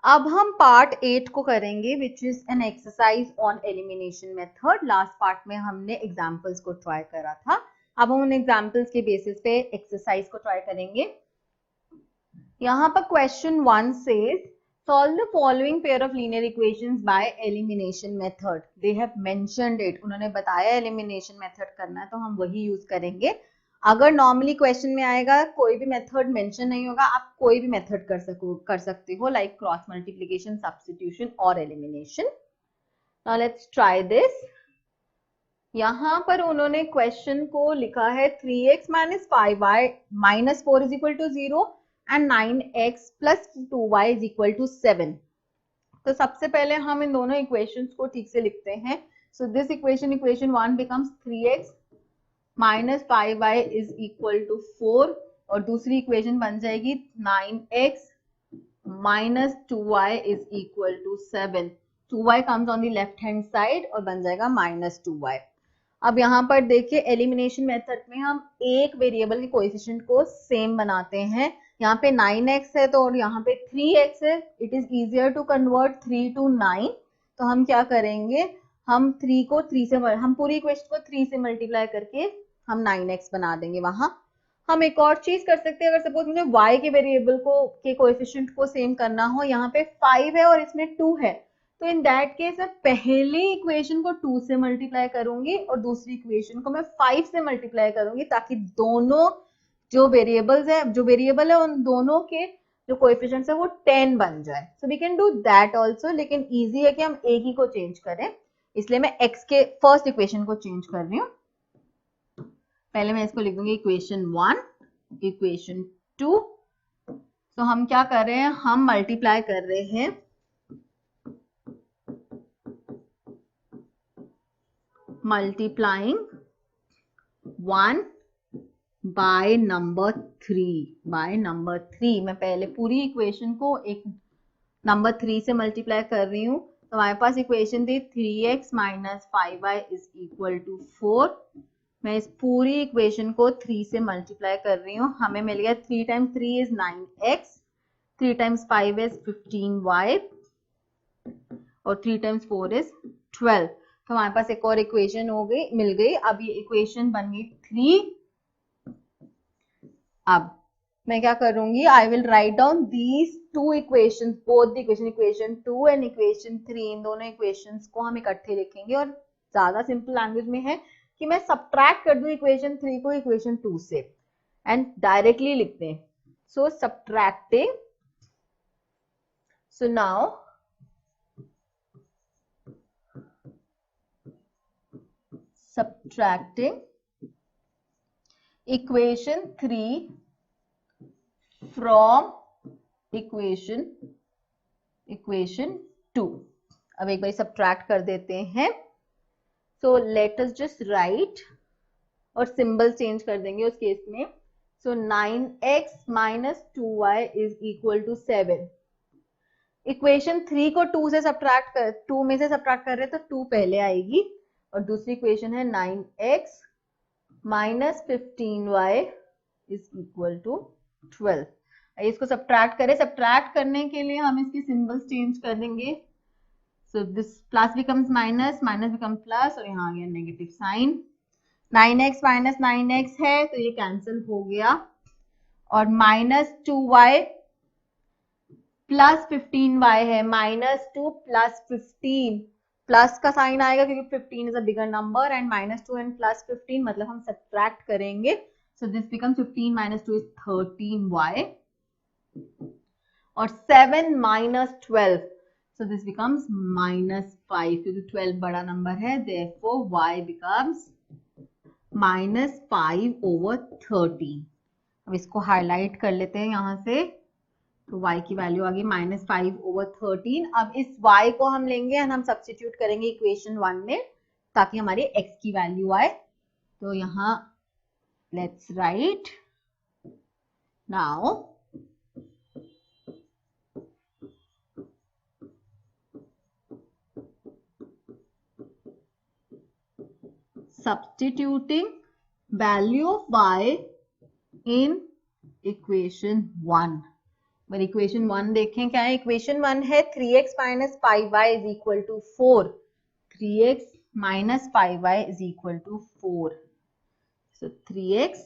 अब हम पार्ट 8 को करेंगे which is an exercise on elimination method. Last part में हमने एग्जांपल्स को ट्राई करा था, अब हम उन एग्जांपल्स के बेसिस पे एक्सरसाइज को ट्राई करेंगे। यहाँ पर question 1 says solve the following pair of linear equations by elimination method. They have mentioned it. उन्होंने बताया elimination method करना है तो हम वही यूज करेंगे। अगर नॉर्मली क्वेश्चन में आएगा कोई भी मेथड मेंशन नहीं होगा, आप कोई भी मेथड कर सकते हो, लाइक क्रॉस मल्टीप्लिकेशन, सब्स्टिट्यूशन और elimination. Now let's try this. यहाँ पर उन्होंने क्वेश्चन को लिखा है 3x minus 5y minus 4 is equal to 0 and 9x plus 2y is equal to 7। तो सबसे पहले हम इन दोनों इक्वेशंस को ठीक से लिखते हैं। So this equation 1 becomes 3x minus 5y is equal to 4 और दूसरी इक्वेशन बन जाएगी 9x minus 2y is equal to 7। 2y comes on the left hand side और बन जाएगा minus 2y। अब यहाँ पर देखिए एलिमिनेशन मेथड में हम एक वेरिएबल के कोएफिशिएंट को सेम बनाते हैं। यहाँ पे 9x है तो और यहाँ पे 3x है। It is easier to convert 3 to 9। तो हम क्या करेंगे, हम 3 को 3 से हम पूरी इक्वेशन को 3 से मल्टीप्लाई करके हम 9x बना देंगे। वहां हम एक और चीज कर सकते हैं, अगर सपोज मुझे y के वेरिएबल को के कोएफिशिएंट को सेम करना हो, यहाँ पे 5 है और इसमें 2 है, तो इन दैट केस मैं पहली इक्वेशन को 2 से मल्टीप्लाई करूंगी और दूसरी इक्वेशन को मैं 5 से मल्टीप्लाई करूंगी, ताकि दोनों जो वेरिएबल है उन दोनों के जो कोएफिशिएंट्स है वो 10 बन जाए। So we can do that also, लेकिन इजी है कि हम एक ही को चेंज करें, इसलिए मैं x के फर्स्ट इक्वेशन को चेंज कर रही हूँ। पहले मैं इसको लिख दूंगी इक्वेशन 1, इक्वेशन 2। तो हम क्या कर रहे हैं, हम मल्टीप्लाई कर रहे हैं मल्टीप्लाइंग 1 बाय नंबर 3 मैं पहले पूरी इक्वेशन को एक नंबर 3 से मल्टीप्लाई कर रही हूँ। तो हमारे पास इक्वेशन थी 3x minus 5y is equal to 4। मैं इस पूरी इक्वेशन को 3 से मल्टीप्लाई कर रही हूँ। हमें मिल गया 3 times 3 is 9x, 3 times 5 is 15y और 3 times 4 is 12। तो हमारे पास एक और इक्वेशन मिल गई। अब ये इक्वेशन बन गई 3। अब मैं क्या करूंगी, I will write down these two equations, both the equation 2 and equation 3, इन दोनों इक्वेशंस को हम इकट्ठे लिखेंगे। और ज्यादा सिंपल लैंग्वेज में है कि मैं सब्ट्रैक्ट कर दूं इक्वेशन 3 को इक्वेशन 2 से एंड डायरेक्टली लिख दें। So subtracting, so now subtracting equation 3 from equation 2। अब एक बार सब्ट्रैक्ट कर देते हैं। So let us just right और सिंबल चेंज कर देंगे उस केस में। सो 9x minus 2y is equal to 7। Equation 3 को 2 से सब्ट्रैक्ट कर 2 में से सब्ट्रैक्ट कर रहे हैं तो 2 पहले आएगी और दूसरी इक्वेशन है 9x minus 15y is equal to 12। इसको सब्ट्रैक्ट करें, सब्ट्रैक्ट करने के लिए हम इसकी सिंबल्स चेंज कर देंगे। So this plus becomes minus, minus become plus और यहाँ आ गया negative sign. 9x minus 9x है तो ये कैंसिल हो गया और minus 2y प्लस 15y है, -2 प्लस 15, प्लस का साइन आएगा क्योंकि 15 is a bigger number and -2 and plus 15 मतलब हम सब्ट्रैक्ट करेंगे। So this become 15 minus 2 is 13y और 7 minus 12, so this becomes -5 क्योंकि 12 बड़ा नंबर है, therefore y becomes -5/13। अब इसको हाईलाइट कर लेते हैं यहाँ से, तो y की वैल्यू आ गई -5/13। अब इस y को हम लेंगे एंड हम सब्स्टिट्यूट करेंगे इक्वेशन 1 में ताकि हमारी x की वैल्यू आए। तो यहाँ let's write now substituting value of y in equation 1। पर इक्वेशन 1 देखें क्या है। इक्वेशन 1 है 3x minus 5y is equal to 4। 3x minus 5y is equal to 4। So 3x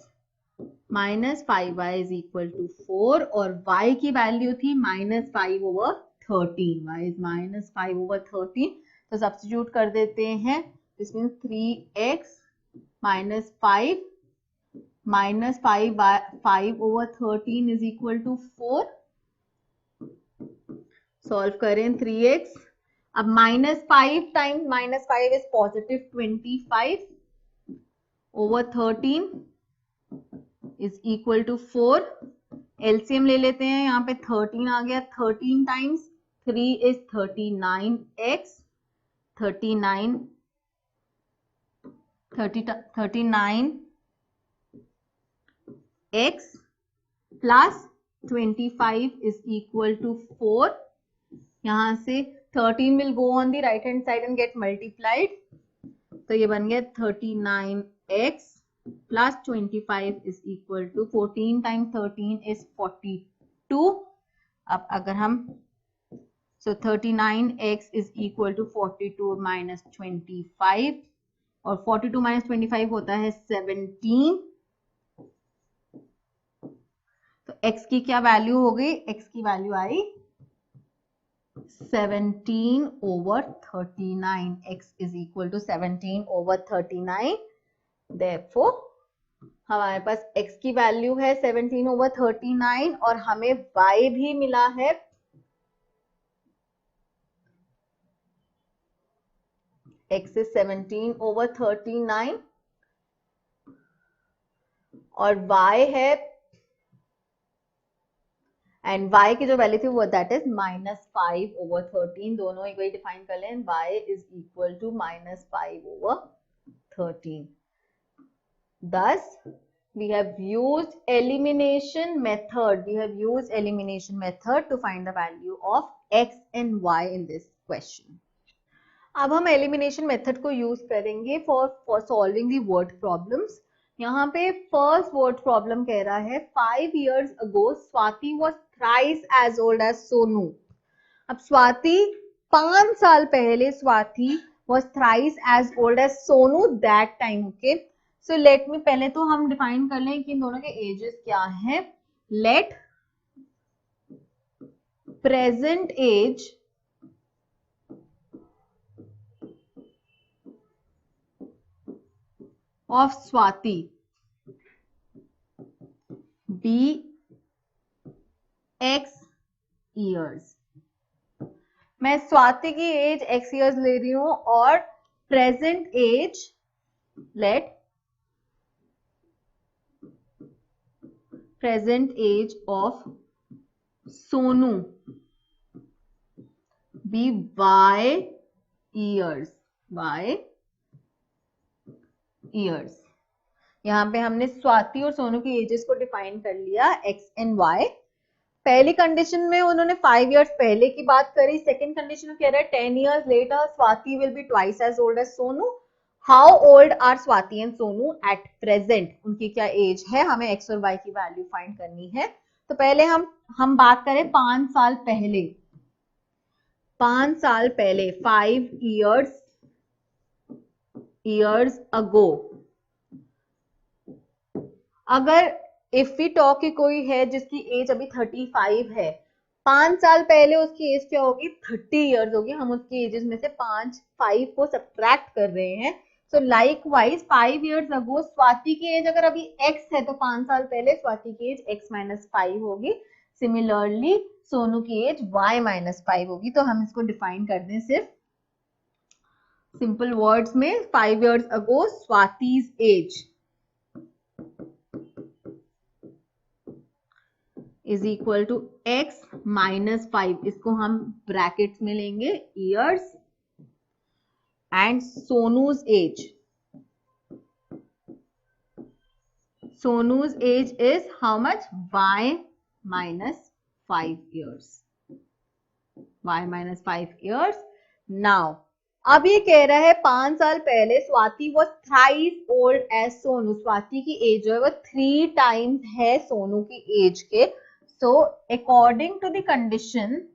minus 5y is equal to 4 और y की value थी minus 5/13। y is minus 5/13, तो substitute कर देते हैं। This means 3x minus 5 minus 5/13 is equal to 4। Solve करें 3x। अब minus 5 times minus 5 is positive 25/13 is equal to 4। LCM ले लेते हैं, यहाँ पे 13 आ गया। 13 times 3 is 39x। 39 x plus 25 is equal to 4। यहां से 13 will go on the right hand side and get multiplied, तो ये बन गया 39x plus 25 is equal to 14 times 13 is 42। अब अगर हम 39x is equal to 42 minus 25 और 42 माइनस 25 होता है 17। तो x की क्या वैल्यू हो गई? x की वैल्यू आई 17/39। x is equal to 17/39। Therefore हमारे पास x की वैल्यू है 17/39 और हमें y भी मिला है x is 17/39 और y है, एंड y की जो वैल्यू थी वो दैट इज माइनस 5/13। दोनों एक वही डिफाइन कर लें, y is equal to minus 5/13। Thus we have used elimination method. We have used elimination method to find the value of x and y in this question. अब हम elimination method को use करेंगे for solving the word problems. यहाँ पे first word problem कह रहा है 5 years ago Swati was thrice as old as Sonu. अब स्वाति 5 साल पहले Swati was thrice as old as Sonu that time। Okay, so let me, पहले तो हम डिफाइन कर लें कि इन दोनों के एजेस क्या है। Let present age of Swati be x years। मैं स्वाति की एज x years ले रही हूं और present age let present age of Sonu be y years। y years। यहाँ पे हमने स्वाति और सोनू की एजेस को डिफाइन कर लिया x एंड y। पहली कंडीशन में उन्होंने 5 years पहले की बात करी। सेकंड कंडीशन में कह रहा है 10 years later Swati will be twice as old as Sonu. How old are Swati and Sonu at present? उनकी क्या एज है? हमें x और y की वैल्यू फाइंड करनी है। तो पहले हम बात करें 5 साल पहले। 5 साल पहले 5 years ago। अगर इफ वी टॉक की कोई है जिसकी एज अभी 35 है, 5 साल पहले उसकी एज क्या होगी? 30 years होगी। हम उसकी एजेस में से 5 को सब्ट्रैक्ट कर रहे हैं। So like wise 5 years ago Swati की एज अगर अभी x है तो 5 साल पहले स्वाति की एज x माइनस 5 होगी। सिमिलरली सोनू की एज y माइनस 5 होगी। तो हम इसको डिफाइन कर दें सिर्फ सिंपल वर्ड्स में। 5 years ago Swati's age is equal to x minus 5। इसको हम ब्रैकेट्स में लेंगे years, and Sonu's age is how much? y minus 5 years। y minus 5 years। Now अब ये कह रहा है 5 साल पहले Swati was thrice old as Sonu. Swati की एज जो है वो 3 times है सोनू की एज के। So according to the condition,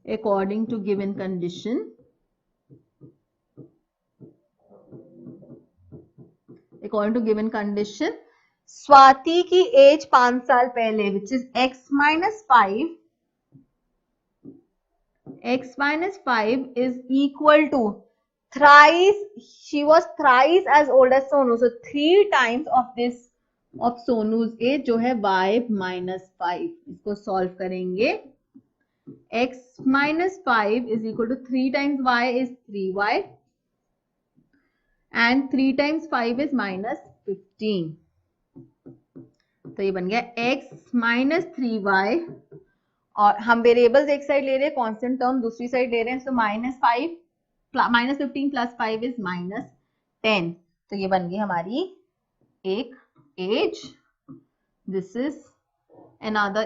according to given condition, according to given condition, Swati की एज 5 साल पहले which is x minus 5 is equal to thrice, she was thrice as old as Sonu, so 3 times of this of Sonu's age जो है y minus 5. इसको solve करेंगे. x minus 5 is equal to 3 times y is 3y and 3 times 5 is minus 15. तो ये बन गया x minus 3y और हम वेरिएबल्स एक साइड ले रहे हैं, कांस्टेंट टर्म दूसरी साइड ले रहे हैं. सो minus 15 plus 5 is minus 10. तो ये बन गई हमारी एक age. This is another,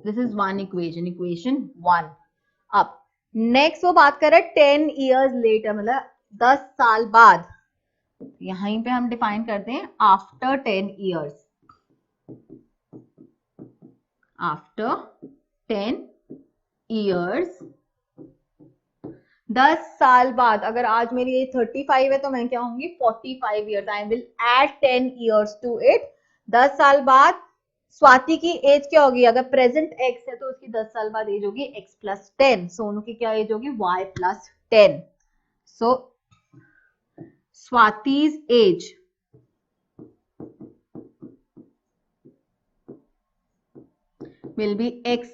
this is one equation, equation 1. अब नेक्स्ट वो बात कर रहे हैं 10 years later, मतलब 10 साल बाद. यहीं पे हम डिफाइन करते हैं आफ्टर 10 years. आफ्टर 10 years, 10 साल बाद. अगर आज मेरी एज 35 है तो मैं क्या होंगी 45 years. I will add 10 years to it. 10 साल बाद स्वाति की एज क्या होगी? अगर प्रेजेंट x है तो उसकी 10 साल बाद एज होगी x प्लस 10. सोनू की क्या एज होगी? y plus 10. So Swati's age will be x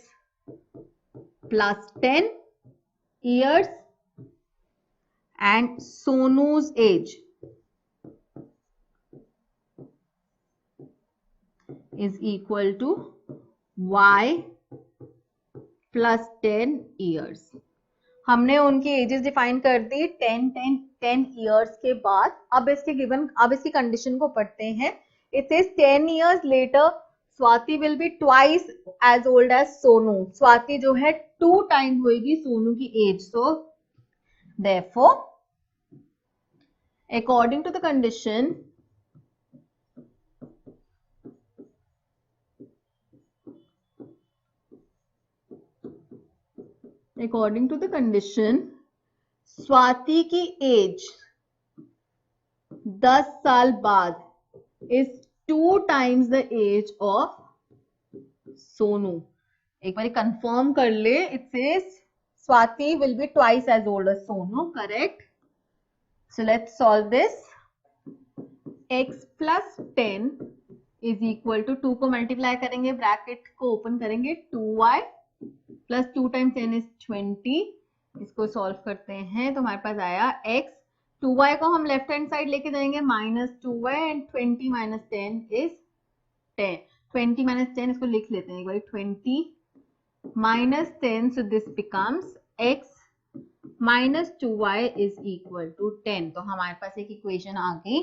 plus 10 years and Sonu's age is equal to y plus 10 years. हमने उनकी एजेस डिफाइन कर दी 10 years के बाद. अब इसकी कंडीशन को पढ़ते हैं. It is 10 years later Swati will be twice as old as Sonu. Swati जो है 2 टाइम होगी सोनू की age. So therefore according to the condition, according to the condition, Swati की एज 10 साल बाद is 2 times the age of Sonu. एक बार कंफर्म कर ले. It says Swati will be twice as old as Sonu. Correct. So let's solve this. x plus 10 is equal to 2 को multiply करेंगे, bracket को open करेंगे, 2y प्लस 2 टाइम्स 10 इज 20. इसको solve करते हैं तो हमारे पास आया x. 2y को हम लेफ्ट हैंड साइड लेके जाएंगे, minus 2y and 20 minus 10 is 10. 20 minus 10 इसको लिख लेते हैं एक बार. 20 minus 10, so this becomes x minus 2y is equal to 10. तो हमारे पास एक इक्वेशन आ गई,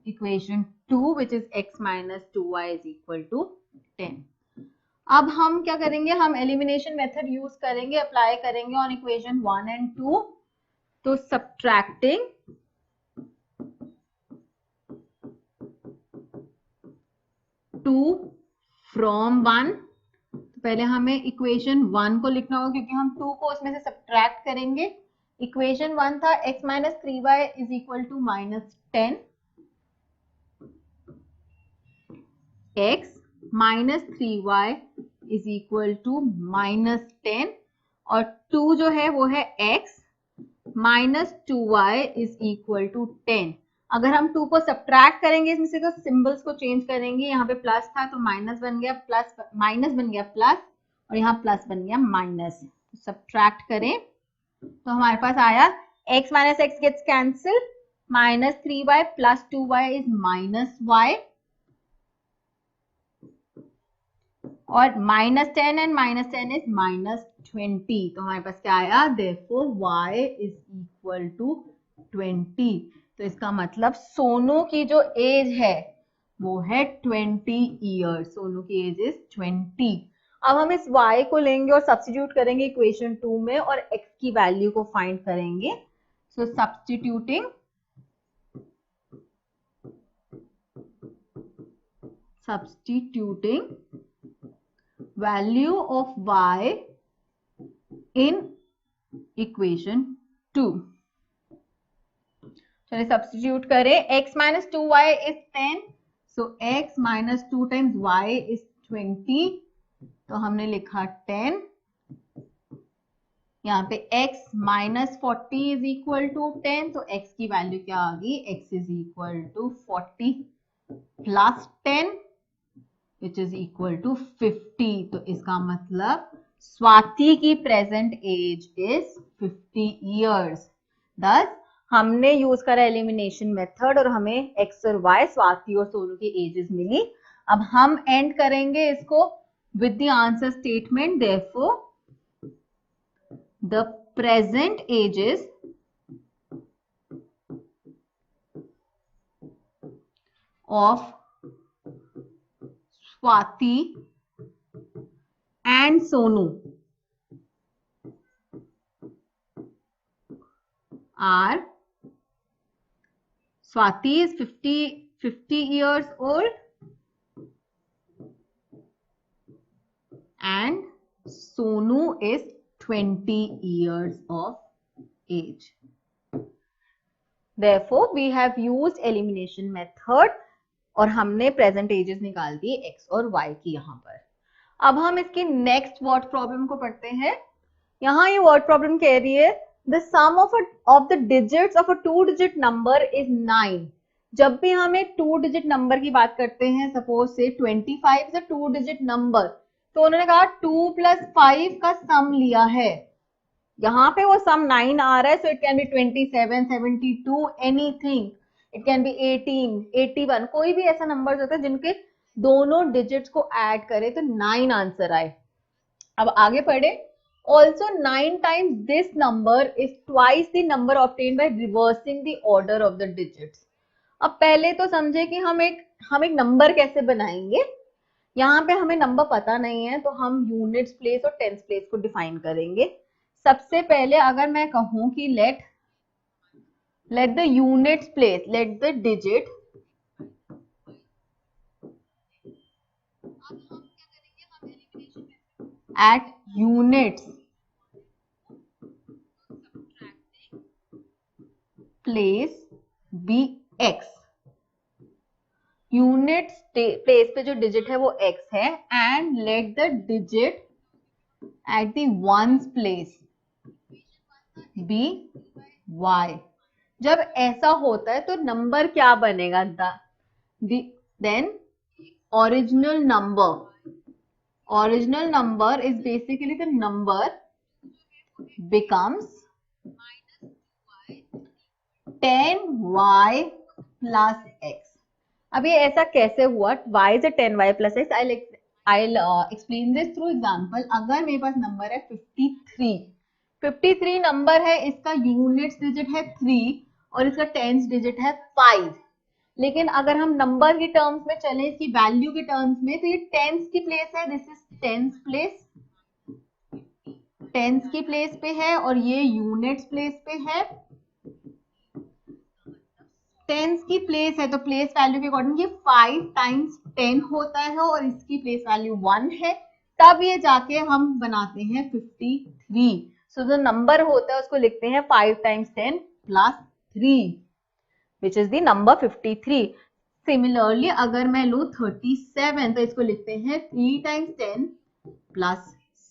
equation 2 which is x minus 2y is equal to 10. अब हम क्या करेंगे? हम एलिमिनेशन मेथड यूज करेंगे, अप्लाई करेंगे ऑन इक्वेशन 1 एंड 2. तो सब्ट्रैक्टिंग 2 फ्रॉम 1. पहले हमें इक्वेशन 1 को लिखना होगा क्योंकि हम 2 को उसमें से सब्ट्रैक्ट करेंगे. इक्वेशन 1 था x minus 3y is equal to minus 10. x minus 3y is equal to minus 10 और 2 जो है वो है x minus 2y is equal to 10. अगर हम 2 को सब्ट्रैक्ट करेंगे इसमें से तो सिंबल्स को चेंज करेंगे. यहाँ पे प्लस था तो माइनस बन गया प्लस, माइनस बन गया प्लस और यहाँ प्लस बन गया माइनस. सब्ट्रैक्ट करें तो हमारे पास आया x minus x gets cancel, minus 3y plus 2y is minus y और minus 10 and minus 10 is minus 20. तो हमारे पास क्या आया? Therefore y is equal to 20. तो इसका मतलब सोनू की जो एज है वो है 20 ईयर्स. सोनू की एज इज 20. अब हम इस y को लेंगे और सब्स्टिट्यूट करेंगे इक्वेशन 2 में और x की वैल्यू को फाइंड करेंगे. सो substituting value of y in equation 2. चलिए सब्स्टिट्यूट करें. x minus 2y is 10. So x minus 2 times y is 20. तो हमने लिखा 10. यहाँ पे x minus 40 is equal to 10. तो x की वैल्यू क्या आ गई? x is equal to 40 plus 10 which is equal to 50. तो इसका मतलब स्वाति की present age is 50 years. Thus हमने यूज करा एलिमिनेशन मेथड और हमें x और y, स्वाति और सोनू की एजेस मिली. अब हम एंड करेंगे इसको with the answer statement. Therefore the present ages of Swati and Sonu are Swati is 50 years old and Sonu is 20 years of age. Therefore, we have used elimination method और हमने present ages निकाल दी x और y की यहाँ पर. अब हम इसकी next word problem को पढ़ते हैं. यहाँ ये word problem कह रही है the sum of the digits of a 2-digit number is 9. जब भी हम एक 2-digit number की बात करते हैं, सपोज से 25 is a 2-digit number, तो उन्होंने कहा 2 plus 5 का सम लिया है. यहाँ पे वो सम 9 आ रहा है, so it can be 27, 72, anything. It can be 18, 81, कोई भी ऐसा नंबर होता है जिनके दोनों डिजिट्स को ऐड करे तो 9 आंसर आए. अब आगे पढ़े. Also 9 times this number is twice the number obtained by reversing the order of the digits. अब पहले तो समझे कि हम एक नंबर कैसे बनाएंगे. यहाँ पे हमें नंबर पता नहीं है तो हम यूनिट्स प्लेस और टेंस प्लेस को डिफाइन करेंगे. सबसे पहले अगर मैं कहूं कि let the units place, let the digit at units place be x. Unit place पे जो डिजिट है वो x है and let the digit at the ones place be y. जब ऐसा होता है तो नंबर क्या बनेगा? Then original number is basically the number becomes 10y plus x. अभी ऐसा कैसे हुआ? y is a 10y plus x. I'll explain this through example. अगर मेरे पास नंबर है 53 नंबर है, इसका यूनिट्स डिजिट है 3 और इसका टेंस डिजिट है 5. लेकिन अगर हम नंबर के टर्म्स में चलें, इसकी वैल्यू के टर्म्स में, तो ये टेंस की प्लेस है. This is tens place, tens की प्लेस पे है और ये यूनिट्स प्लेस पे है. टेंस की प्लेस है तो प्लेस वैल्यू के अकॉर्डिंग ये 5 times 10 होता है और इसकी प्लेस वैल्यू 1 है. तब ये जाके हम बनाते हैं 53. सो जो नंबर होता है उसको लिखते हैं 5 times 10 plus 3 which is the number 53. Similarly अगर मैं लूं 37 तो इसको लिखते हैं 3 times 10 plus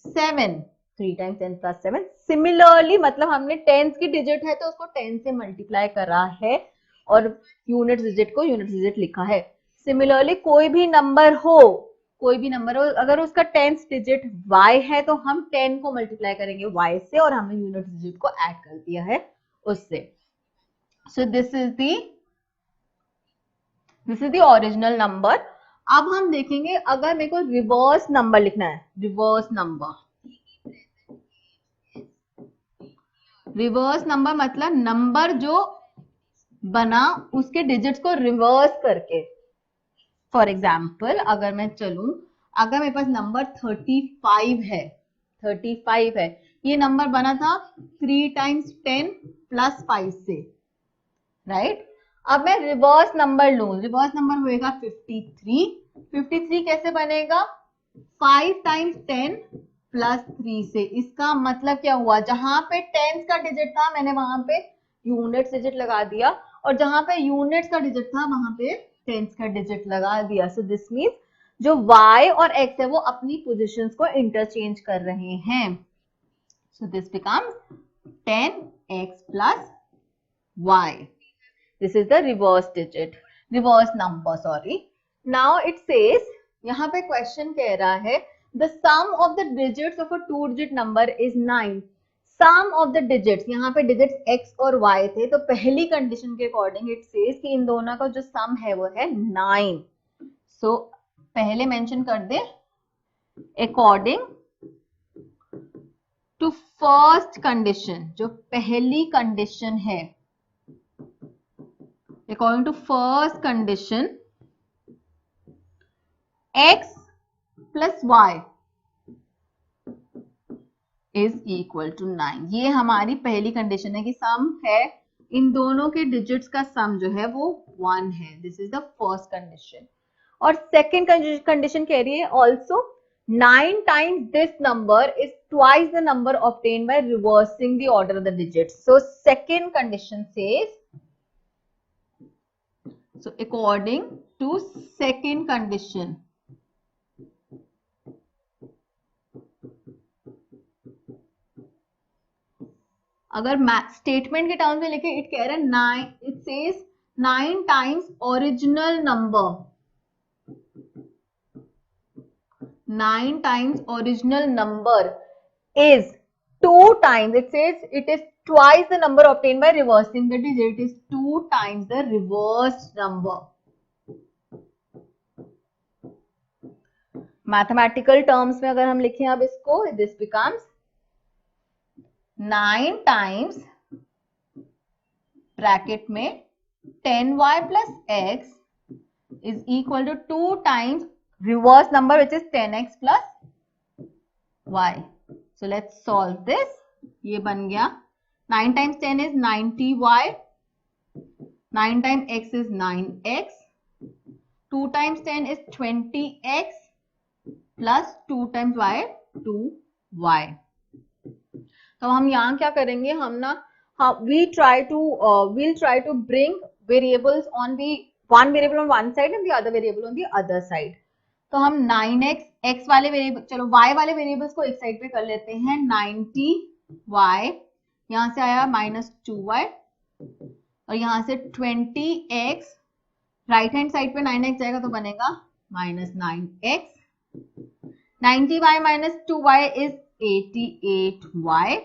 7. 3 times 10 plus 7. Similarly मतलब हमने टेंस की डिजिट है तो उसको 10 से मल्टीप्लाई करा है और यूनिट डिजिट को यूनिट डिजिट लिखा है. सिमिलरली कोई भी नंबर हो, अगर उसका टेंस डिजिट y है तो हम 10 को मल्टीप्लाई करेंगे y से और हमने यूनिट डिजिट को ऐड कर दिया है उससे. So this is the original number. अब हम देखेंगे अगर मेरे को रिवर्स नंबर लिखना है. रिवर्स नंबर मतलब नंबर जो बना उसके डिजिट्स को रिवर्स करके. फॉर एग्जाम्पल अगर मैं चलूं, अगर मेरे पास नंबर 35 है, ये नंबर बना था 3 times 10 plus 5 से, राइट. अब मैं रिवर्स नंबर लूं, रिवर्स नंबर होएगा 53 53 कैसे बनेगा? 5 टाइम्स 10 प्लस 3 से। इसका मतलब क्या हुआ, जहां पे टेंस का डिजिट था मैंने वहां पे यूनिट्स डिजिट लगा दिया, और जहां पे यूनिट्स का डिजिट था वहां पे टेंस का डिजिट लगा दिया। सो दिस मीन्स जो y और x है वो अपनी पोजीशंस को इंटरचेंज कर रहे हैं। सो this becomes 10x plus y. This is the reverse digit, reverse number, sorry. Now it says, यहाँ पे क्वेश्चन कह रहा है the sum of the digits of a 2-digit number is 9. Sum of the digits, यहाँ पे digits x और y थे, तो पहली कंडीशन के अकॉर्डिंग it says कि इन दोनों का जो सम है वो है 9. So पहले मेंशन कर दे according to first condition, जो पहली कंडीशन है, according to first condition x plus y is equal to 9. ये हमारी पहली कंडीशन है कि सम है इन दोनों के डिजिट्स का सम जो है वो 1 है. This is the first condition. और सेकेंड कंडीशन कह रही है also 9 times this number is twice the number obtained by reversing the order of the digits. So second condition says, so according to second condition, अगर statement के terms में लिखे it कह रहा है 9, it says 9 times original number, 9 times original number is 2 times, it says it is twice the number obtained by reversing the digit, it is 2 times the reversed number. Mathematical terms में अगर हम लिखें अब इसको, this becomes 9 times bracket में 10y plus x is equal to 2 times reverse number which is 10x plus y. So let's solve this. ये बन गया 9 times 10 is 90y, 9 times x is 9x, 2 times 10 is 20x plus 2 times y 2y. तो हम यहाँ क्या करेंगे, हम ना we'll try to bring variables on the one variable on one side and the other variable on the other side. तो हम 9x x वाले वेरिएबल, चलो y वाले वेरिएबल्स को एक साइड पे कर लेते हैं. 90y यहाँ से आया -2y और यहाँ से 20x, राइट हैंड साइड पे 9x जाएगा तो बनेगा -9x. 90y minus 2y is 88y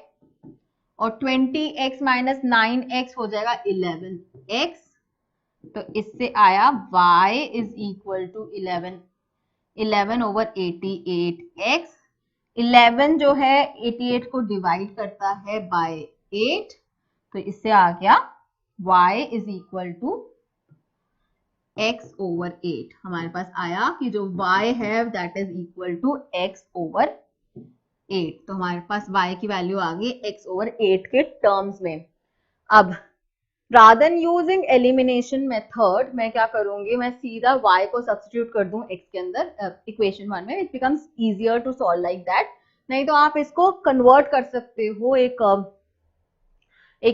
और 20x minus 9x हो जाएगा 11x. तो इससे आया y is equal to 11 over 88x. 11 जो है 88 को डिवाइड करता है by 8, तो इससे आ गया y is equal to x over 8. हमारे पास आया कि जो y है that is equal to x over 8. तो हमारे पास y की वैल्यू आ गई x over 8 के टर्म्स में. अब rather than using elimination method मैं क्या करूंगी, मैं सीधा y को सब्स्टिट्यूट कर दूं x के अंदर इक्वेशन 1 में. It becomes easier to solve like that. नहीं तो आप इसको कन्वर्ट कर सकते हो एक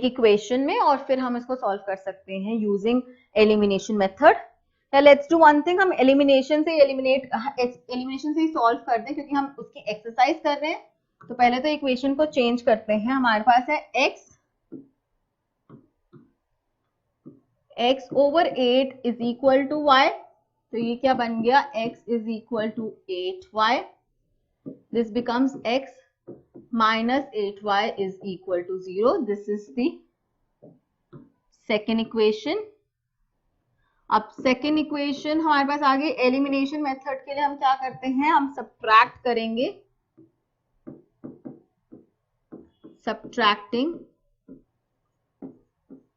इक्वेशन में और फिर हम इसको सॉल्व कर सकते हैं using elimination method. Let's do one thing, हम एलिमिनेशन से ही सॉल्व कर दें क्योंकि हम उसकी एक्सरसाइज कर रहे हैं. तो पहले तो इक्वेशन को चेंज करते हैं. हमारे पास है x over 8 is equal to y. तो ये क्या बन गया, x is equal to 8y. This becomes x minus 8y is equal to 0. This is the second equation. अब सेकेंड इक्वेशन हमारे पास आ गई. एलिमिनेशन मेथड के लिए हम क्या करते हैं, हम सब्ट्रैक्ट करेंगे. Subtracting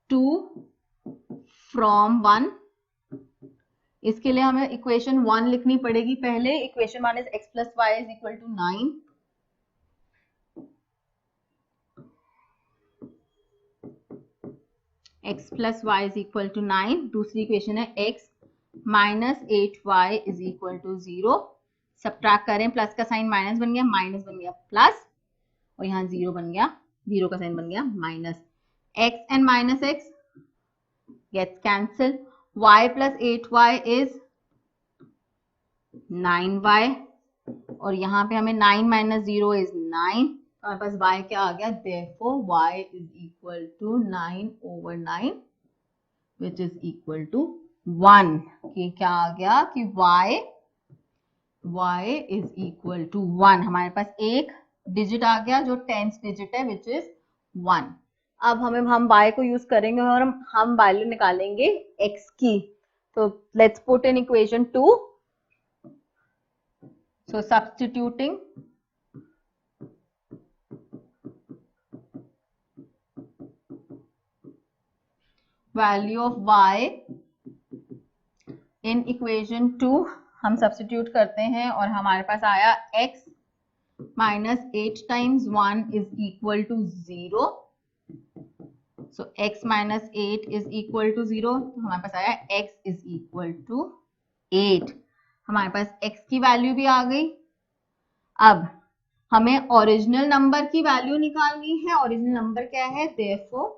2 from 1. इसके लिए हमें इक्वेशन 1 लिखनी पड़ेगी पहले. Equation 1 is x plus y is equal to 9. x plus y is equal to 9. दूसरी इक्वेशन है x -8y is equal to 0। Subtract करें, प्लस का साइन माइनस बन गया, माइनस बन गया प्लस, और यहाँ 0 बन गया, 0 का साइन बन गया minus. x and minus x gets cancel. y plus 8y is 9y, और यहाँ पे हमें 9 माइनस 0 इज 9, हमारे पास y क्या आ गया, therefore y is equal to 9/9 which is equal to 1। कि क्या आ गया कि y इज इक्वल टू 1। हमारे पास एक डिजिट आ गया जो 10th डिजिट है विच इज 1। अब हम y को यूज करेंगे और हम वैल्यू निकालेंगे x की। तो let's put in equation 2। So substituting value of y in equation 2 हम सब्स्टिट्यूट करते हैं और हमारे पास आया x minus 8 times 1 is equal to 0. So x minus 8 is equal to 0. तो हमारे पास आया x is equal to 8। हमारे पास x की वैल्यू भी आ गई। अब हमें ओरिजिनल नंबर की वैल्यू निकालनी है। ओरिजिनल नंबर क्या है, therefore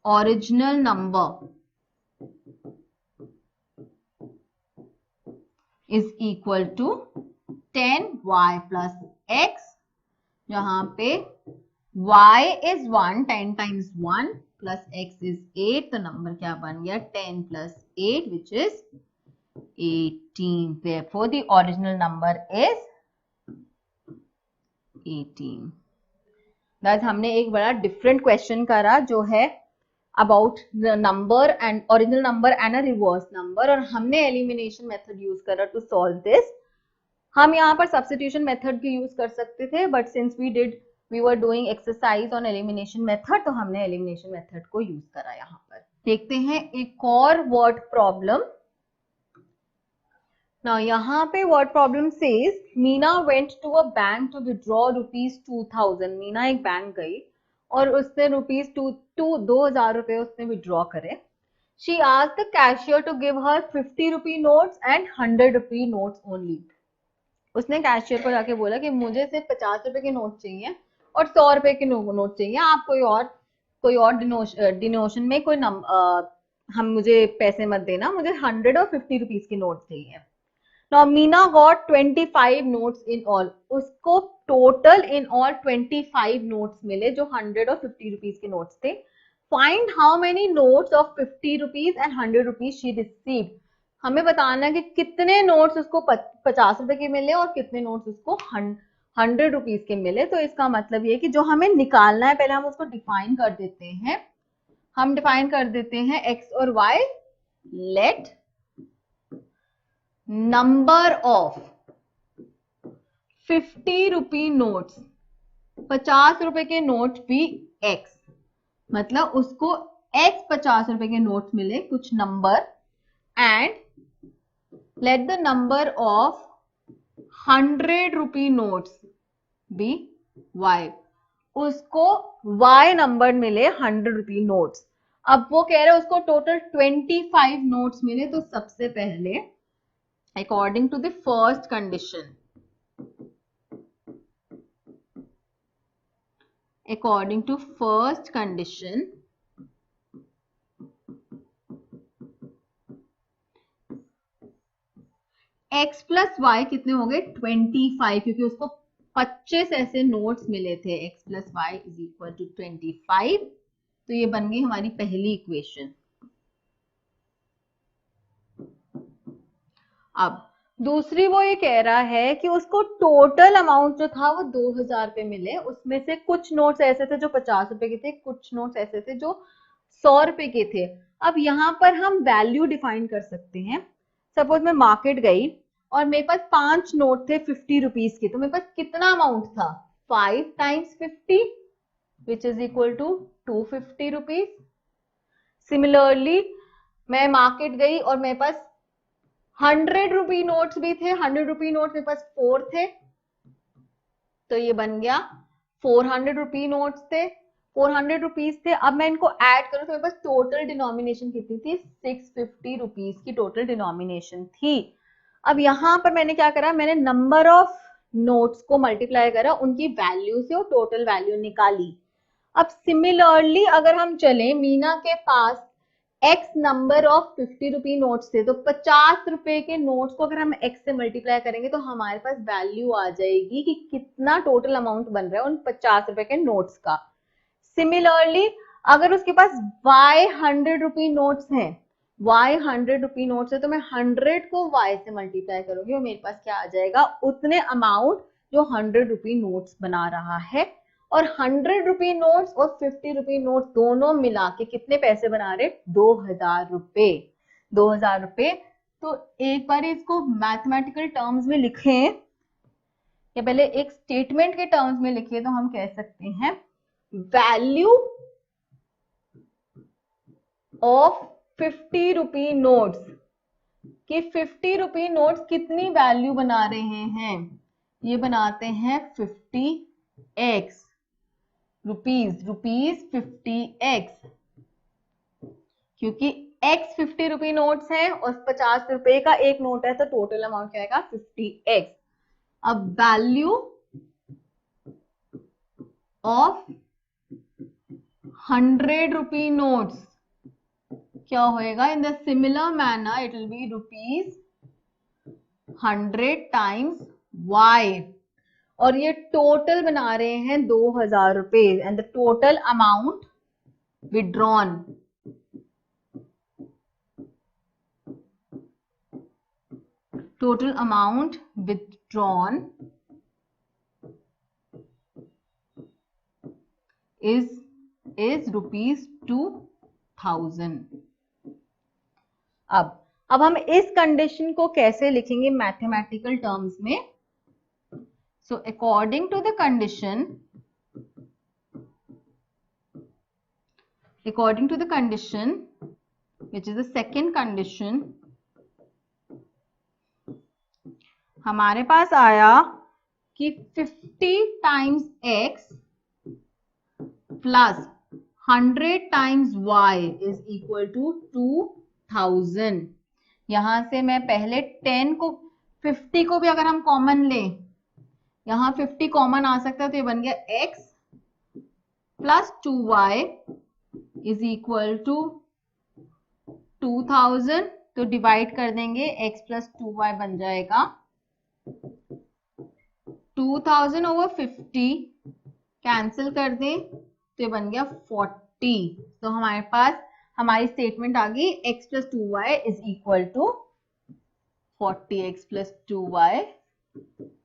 original number is equal to 10y plus x, जहां पे y is 1, 10 times 1 plus x is 8, तो नंबर क्या बन गया 10 plus 8 which is 18। therefore the original number is 18। That हमने एक बड़ा डिफरेंट क्वेश्चन करा जो है about the number and original number and a reverse number, और हमने एलिमिनेशन मेथड यूज करा टू सॉल्व दिस। हम यहाँ पर सब्स्टिट्यूशन मेथड भी यूज कर सकते थे, but since we were doing exercise on elimination method, तो हमने एलिमिनेशन मेथड को यूज करा। यहाँ पर देखते हैं एक और वर्ड प्रॉब्लम। Now यहाँ पे word problem says Meena went to a bank to withdraw ₹2000। Meena एक बैंक गई और उसने ₹2000 रुपए उसने विड्रॉ करे। She asked the cashier to give her 50 rupee notes and 100 rupee notes only। उसने कैशियर को जाके बोला कि मुझे सिर्फ 50 रुपए के नोट चाहिए और 100 रुपए के नोट चाहिए, आप कोई और डिनोशन में कोई हम मुझे पैसे मत देना, मुझे 100 और 50 रुपीज के नोट चाहिए। Now Meena got 25 notes in all। उसको टोटल इन ऑल 25 नोट्स मिले जो 100 और 50 रुपीज के नोट्स थे। Find how many notes of 50 rupees and 100 rupees she received। हमें बताना है कि कितने नोट्स उसको 50 रुपए के मिले और कितने नोट्स उसको 100 रुपीज के मिले। तो इसका मतलब ये कि जो हमें निकालना है, पहले हम उसको डिफाइन कर देते हैं। हम डिफाइन कर देते हैं x और y। Let number of 50 rupee notes, 50 रुपए के नोट भी x, मतलब उसको x 50 रुपए के नोट मिले कुछ number, and let the number of 100 rupee notes be y, उसको y नंबर मिले 100 रुपी नोट्स। अब वो कह रहे हैं उसको टोटल 25 नोट्स मिले। तो सबसे पहले according to the first condition, according to first condition, x plus y कितने हो गए 25, क्योंकि उसको 25 ऐसे नोट्स मिले थे। x plus y is equal to 25। तो ये बन गई हमारी पहली इक्वेशन। अब दूसरी वो ये कह रहा है कि उसको टोटल अमाउंट जो था वो 2000 रुपए मिले, उसमें से कुछ नोट्स ऐसे थे जो 50 रुपए के थे, कुछ नोट्स ऐसे थे जो 100 रुपए के थे। अब यहाँ पर हम वैल्यू डिफाइन कर सकते हैं। सपोज मैं मार्केट गई और मेरे पास 5 नोट थे 50 रुपीज के, तो मेरे पास कितना अमाउंट था 5 times 50 which is equal to 250 rupees. Similarly मैं मार्केट गई और मेरे पास 100 रुपी नोट्स भी थे, 100 रुपी नोट्स मेरे पास 4 थे, तो ये बन गया 400 रुपी नोट्स थे। 400 रुपीज थे। अब मैं इनको ऐड करूं तो मेरे पास टोटल डिनोमिनेशन कितनी थी, 650 रुपीज की टोटल डिनोमिनेशन थी। अब यहां पर मैंने क्या करा, मैंने नंबर ऑफ नोट्स को मल्टीप्लाई करा उनकी वैल्यू से और टोटल वैल्यू निकाली। अब सिमिलरली अगर हम चले, मीना के पास x number of 50 rupee notes थे, तो 50 रुपए के नोट्स को अगर हम x से मल्टीप्लाई करेंगे तो हमारे पास वैल्यू आ जाएगी कि कितना टोटल अमाउंट बन रहा है उन 50 रुपए के नोट्स का। सिमिलरली अगर उसके पास y 100 रुपी नोट्स हैं, y 100 रुपी नोट्स है, तो मैं 100 को y से मल्टीप्लाई करूंगी और मेरे पास क्या आ जाएगा, उतने अमाउंट जो 100 रुपी नोट्स बना रहा है। और 100 रुपी नोट्स और 50 रुपी नोट दोनों मिला के कितने पैसे बना रहे, 2000 रुपए, 2000 रुपए। तो एक बार इसको मैथमेटिकल टर्म्स में लिखें या पहले एक स्टेटमेंट के टर्म्स में लिखिए, तो हम कह सकते हैं वैल्यू ऑफ 50 रुपी नोट्स, कि 50 रुपी नोट्स कितनी वैल्यू बना रहे हैं, ये बनाते हैं 50x रुपीज 50x, क्योंकि x 50 रुपी नोट्स है और 50 रुपए का एक नोट है, तो टोटल अमाउंट क्या आएगा 50x। अब वैल्यू ऑफ 100 रुपी नोट्स क्या होएगा, in the similar manner it will be rupees 100 times y, और ये टोटल बना रहे हैं 2000 रुपए, and the total amount withdrawn is rupees 2000। अब हम इस कंडीशन को कैसे लिखेंगे मैथमेटिकल टर्म्स में। So according to the condition, which is the second condition, हमारे पास आया कि 50 times x plus 100 times y is equal to 2000। यहां से मैं पहले 10 को 50 को भी अगर हम कॉमन लें, यहां 50 कॉमन आ सकता है, तो ये बन गया x plus 2y is equal to 2000। तो डिवाइड कर देंगे, x प्लस 2y बन जाएगा 2000 ओवर 50, कैंसिल कर दें तो ये बन गया 40। तो हमारे पास हमारी स्टेटमेंट आ गई x plus 2y is equal to 40x plus 2y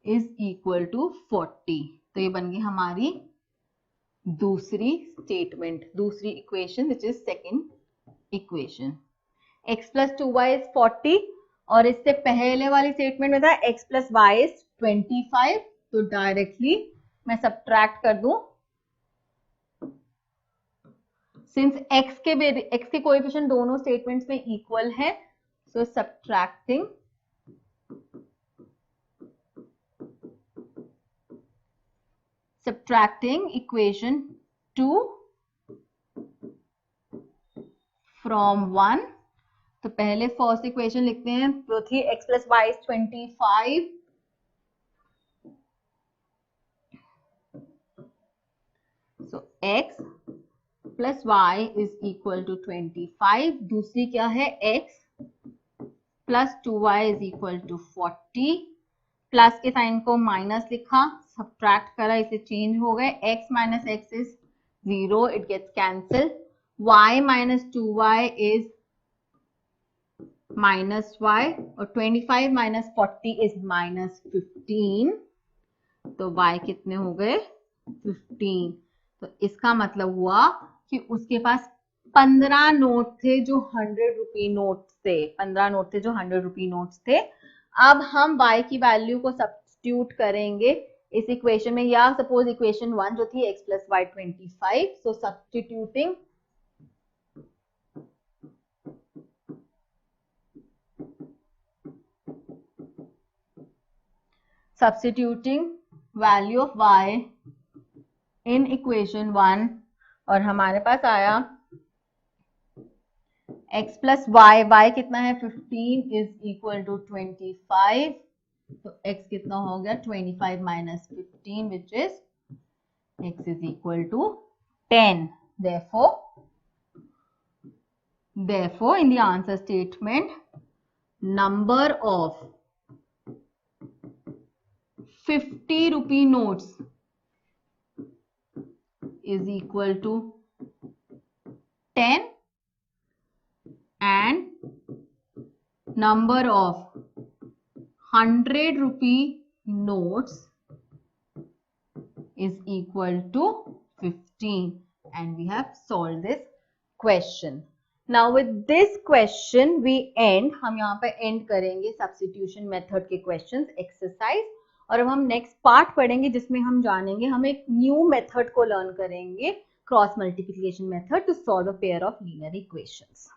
is equal to 40। तो ये बन गई हमारी दूसरी स्टेटमेंट, दूसरी equation which is second equation. x plus 2y is 40 और इससे पहले वाली स्टेटमेंट में था x प्लस y इज 25। तो डायरेक्टली मैं सब्ट्रैक्ट कर दूं, सिंस x के कोएफिशिएंट दोनों स्टेटमेंट्स में इक्वल है, सो subtracting equation 2 from 1। तो पहले फर्स्ट इक्वेशन लिखते हैं, जो थी x plus y is 25, so x plus y is equal to 25। दूसरी क्या है, x plus 2y is equal to 40। Plus के साइन को माइनस लिखा, सब्ट्रैक्ट करा, इसे चेंज हो गए, x minus x is 0, it gets cancel, y minus 2y is minus y, और 25 माइनस 40 इज माइनस 15। तो y कितने हो गए, 15। तो इसका मतलब हुआ कि उसके पास 15 नोट थे जो 100 रुपी नोट थे, 15 नोट थे जो 100 रुपी नोट्स थे। अब हम y की वैल्यू को सब्स्टिट्यूट करेंगे इस इक्वेशन में, या सपोज इक्वेशन 1 जो थी x plus y 25। So substituting value of y in equation 1 और हमारे पास आया x प्लस वाई, वाई कितना है 15 इज इक्वल टू 25, तो x कितना हो गया 25 minus 15 which is x is equal to 10. Therefore in the answer statement, number of 50 rupee notes is equal to 10 and number of 100 rupee notes is equal to 15, and we have solved this question. Now with this question we end, हम यहाँ पे end करेंगे substitution method के questions exercise, और अब हम next part पढ़ेंगे जिसमें हम जानेंगे, हम एक न्यू मेथड को लर्न करेंगे, cross multiplication method to solve a pair of linear equations.